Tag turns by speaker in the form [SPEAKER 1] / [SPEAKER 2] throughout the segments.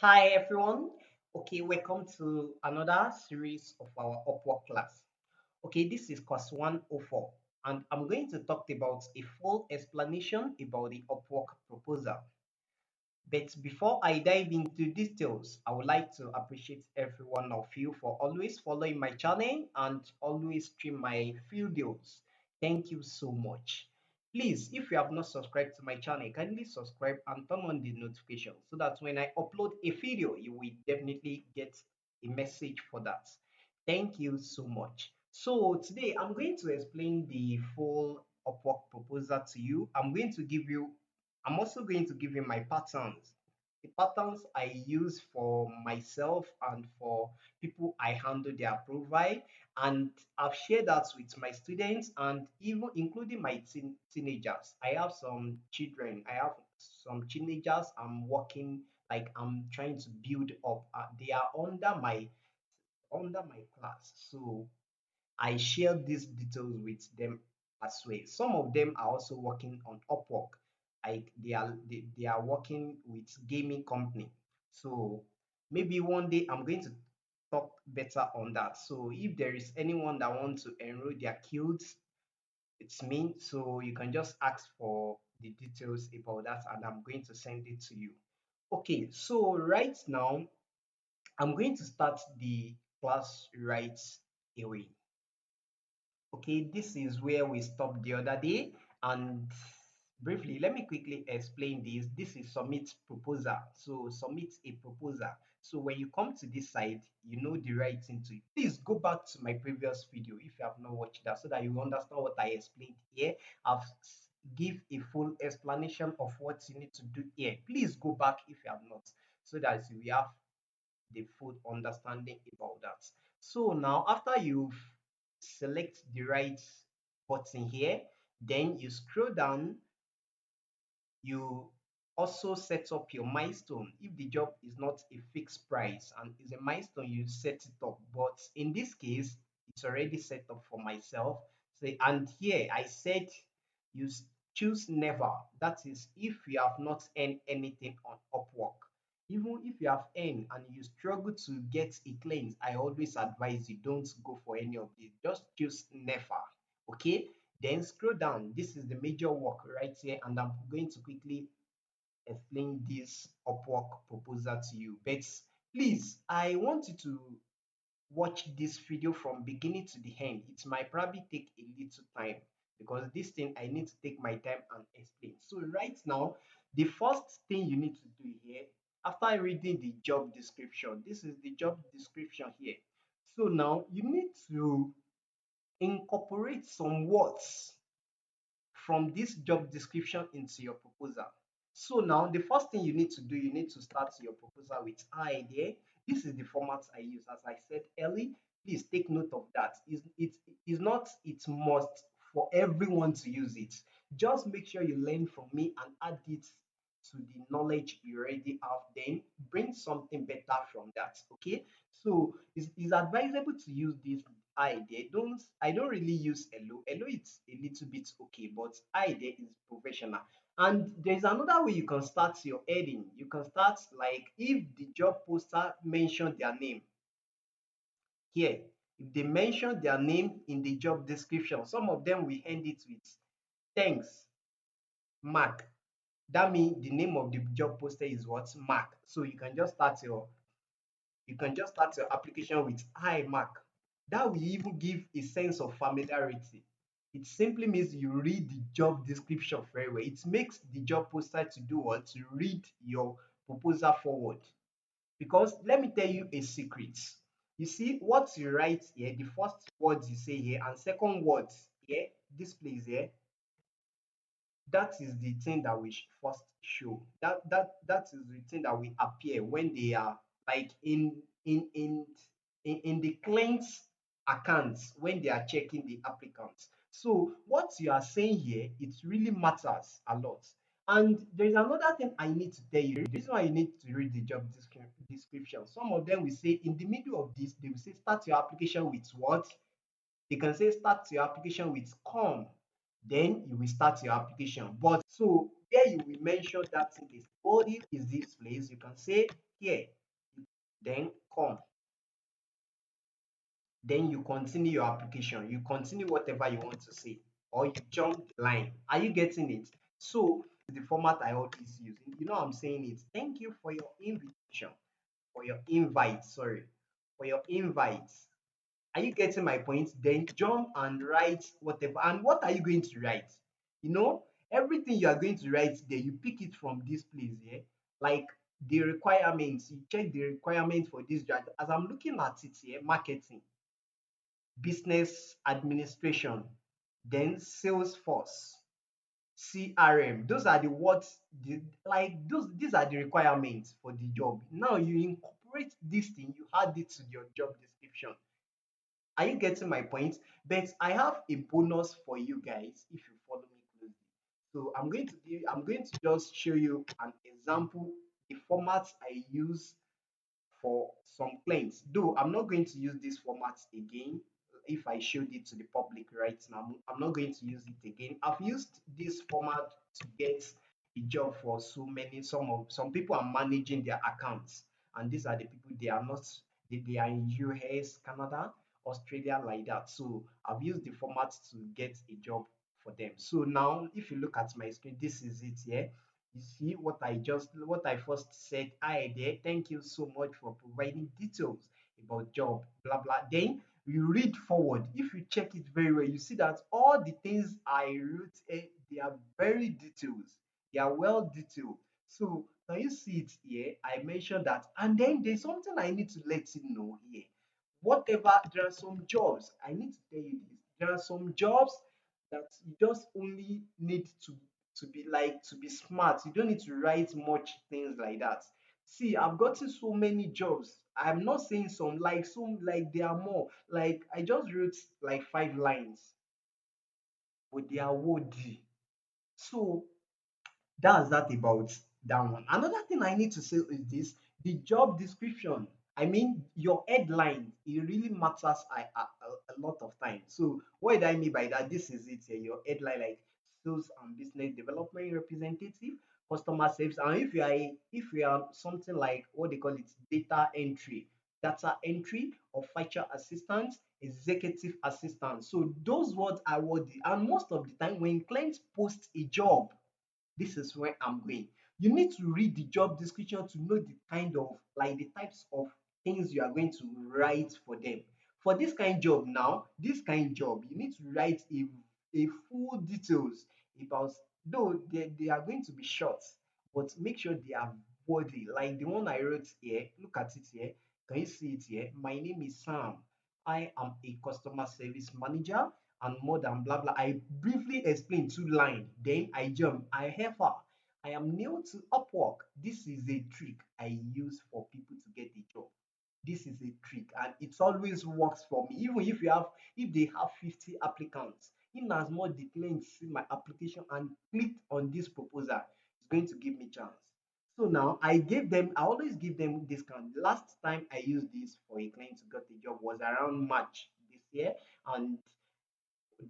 [SPEAKER 1] Hi everyone. Okay, welcome to another series of our Upwork class. Okay, this is course 104 and I'm going to talk about a full explanation about the Upwork proposal. But before I dive into details, I would like to appreciate every one of you for always following my channel and always stream my videos. Thank you so much. Please, if you have not subscribed to my channel, kindly subscribe and turn on the notification so that when I upload a video, you will definitely get a message for that. Thank you so much. So today I'm going to explain the full Upwork proposal to you. I'm also going to give you my patterns. The patterns I use for myself and for people I handle their profile. And I've shared that with my students and even including my teenagers. I have some children. I have some teenagers I'm working, like I'm trying to build up. They are under my class. So I share these details with them as well. Some of them are also working on Upwork. Like they are working with gaming company. So maybe one day I'm going to talk better on that. So if there is anyone that wants to enroll their kids, it's me. So you can just ask for the details about that and I'm going to send it to you. Okay, so right now I'm going to start the class right away. Okay, this is where we stopped the other day. And briefly, let me quickly explain this. This is submit proposal. So submit a proposal. So when you come to this side, you know the right thing to it. Please go back to my previous video if you have not watched that so that you understand what I explained here. I've give a full explanation of what you need to do here. Please go back if you have not so that we have the full understanding about that. So now after you've select the right button here, then you scroll down, you also set up your milestone. If the job is not a fixed price and is a milestone, you set it up. But in this case, it's already set up for myself. So, and here I said you choose never. That is if you have not earned anything on Upwork. Even if you have earned and you struggle to get a claim, I always advise you don't go for any of these. Just choose never. Okay, then scroll down. This is the major work right here, and I'm going to quickly explain this Upwork proposal to you. But please, I want you to watch this video from beginning to the end. It might probably take a little time because this thing I need to take my time and explain. So right now, the first thing you need to do here, after reading the job description, this is the job description here. So now you need to incorporate some words from this job description into your proposal. So now the first thing you need to do, you need to start your proposal with I there. This is the format I use. As I said early, please take note of that. It's not it must for everyone to use it. Just make sure you learn from me and add it to the knowledge you already have. Then bring something better from that. Okay. So it's advisable to use this I don't really use Hello. Hello it's a little bit okay, but I there is professional. And there's another way you can start your heading. You can start like if the job poster mentioned their name here. If they mention their name in the job description, some of them will end it with thanks, Mark. That means the name of the job poster is what? Mark. So you can just start your application with hi Mark. That will even give a sense of familiarity. It simply means you read the job description very well. It makes the job poster to do what? To read your proposal forward. Because let me tell you a secret. You see what you write here, the first words you say here, and second words here, this place here, that is the thing that we first show. That is the thing that will appear when they are like in the client's accounts when they are checking the applicants. So what you are saying here, it really matters a lot. And there is another thing I need to tell you. The reason why you need to read the job description. Some of them will say in the middle of this, they will say start your application with what? They can say start your application with come. Then you will start your application. But so here you will mention that thing is body is this place. You can say here, then come, then you continue your application. You continue whatever you want to say, or you jump the line. Are you getting it? So the format I always use. You know I'm saying it. Thank you for your invitation, for your invite. Sorry, for your invite. Are you getting my point? Then jump and write whatever. And what are you going to write? You know, everything you are going to write there, you pick it from this place here. Like the requirements, you check the requirements for this job. As I'm looking at it here, marketing, business administration, then Salesforce, CRM. Those are the words, these are the requirements for the job. Now you incorporate this thing, you add it to your job description. Are you getting my point? But I have a bonus for you guys if you follow me closely. So I'm going to just show you an example, the formats I use for some claims. Though I'm not going to use this format again if I showed it to the public right now. I'm not going to use it again. I've used this format to get a job for so many. Some people are managing their accounts, and these are the people they are not they are in US, Canada, Australia, like that. So I've used the format to get a job for them. So now if you look at my screen, this is it here. You see what I first said. Hi there, thank you so much for providing details about job, blah blah. Then you read forward. If you check it very well, you see that all the things I wrote, they are very detailed. They are well detailed. So now you see it here. I mentioned that, and then there's something I need to let you know here. Whatever, there are some jobs. I need to tell you this. There are some jobs that you just only need to be smart. You don't need to write much things like that. See, I've gotten so many jobs. I'm not saying some like there are more. Like I just wrote like 5 lines, but they are wordy. So that's that about that one. Another thing I need to say is this: the job description. I mean, your headline, it really matters a lot of times. So, what do I mean by that? This is it here, your headline, like sales and business development representative, customer service, and if you are something like what they call it, data entry, or feature assistant, executive assistant. So those words are worthy, and most of the time when clients post a job, this is where I'm going. You need to read the job description to know the kind of like the types of things you are going to write for them. For this kind job now, this kind job, you need to write a full details about, though they are going to be short, but make sure they are worthy. Like the one I wrote here, look at it here. Can you see it here? My name is Sam. I am a customer service manager and more than blah blah. I briefly explain 2 lines, then I jump. I have her. I am new to Upwork. This is a trick I use for people to get a job. This is a trick, and it always works for me. Even if they have 50 applicants, in as much the client see my application and click on this proposal, it's going to give me chance. So now I always give them discount. Last time I used this for a client to get a job was around March this year, and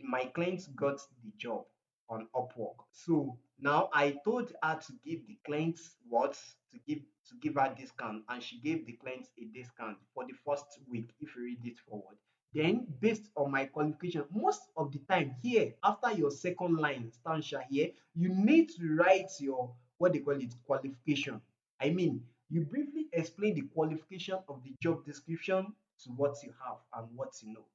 [SPEAKER 1] my client got the job on Upwork. So now I told her to give the client what to give her discount, and she gave the client a discount for the first week. If you read it forward, then based on my qualification, most of the time here after your second line stanza here, you need to write your what they call it qualification. I mean, you briefly explain the qualification of the job description to what you have and what you know.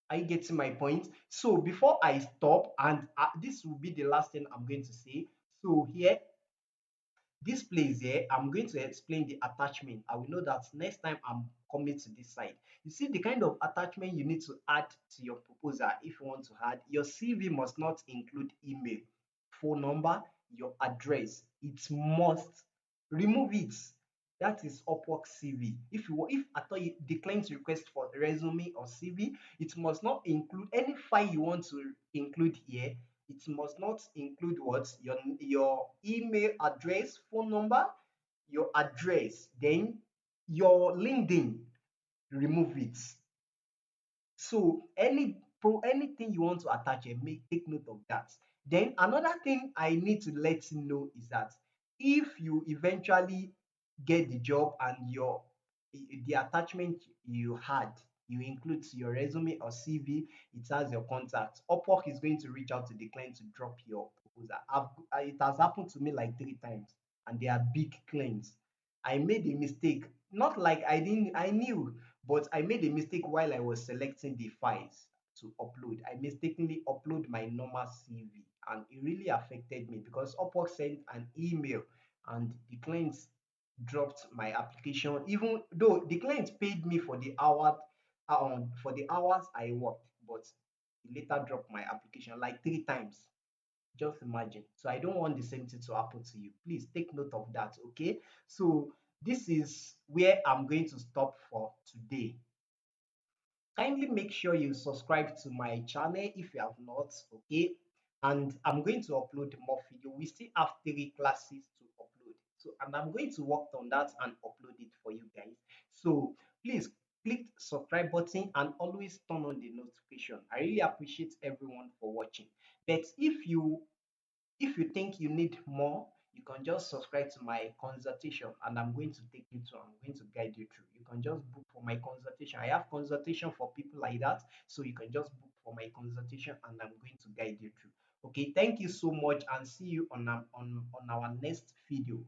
[SPEAKER 1] Are you getting my point? So before I stop, and this will be the last thing I'm going to say. So here, this place here, I'm going to explain the attachment. I will know that next time I'm coming to this side. You see the kind of attachment you need to add to your proposal. If you want to add, your CV must not include email, phone number, your address. It must remove it. That is Upwork CV. If at all the client's request for resume or CV, it must not include any file you want to include here. It must not include what your email address, phone number, your address, then your LinkedIn. Remove it. So pro anything you want to attach and make take note of that. Then another thing I need to let you know is that if you eventually get the job and the attachment you had, you include your resume or CV, it has your contact. Upwork is going to reach out to the client to drop your proposal. It has happened to me like 3 times, and they are big clients. I made a mistake, not like I knew, but I made a mistake while I was selecting the files to upload. I mistakenly upload my normal CV, and it really affected me because Upwork sent an email and the clients dropped my application, even though the client paid me for the hours I worked, but he later dropped my application like 3 times. Just imagine. So I don't want the same thing to happen to you. Please take note of that. Okay. So this is where I'm going to stop for today. Kindly make sure you subscribe to my channel if you have not, okay? And I'm going to upload more video. We still have 3 classes to upload. So, and I'm going to work on that and upload it for you guys. So please click subscribe button and always turn on the notification. I really appreciate everyone for watching. But if you think you need more, you can just subscribe to my consultation and I'm going to I'm going to guide you through. You can just book for my consultation. I have consultation for people like that. So you can just book for my consultation and I'm going to guide you through. Okay, thank you so much and see you on our next video.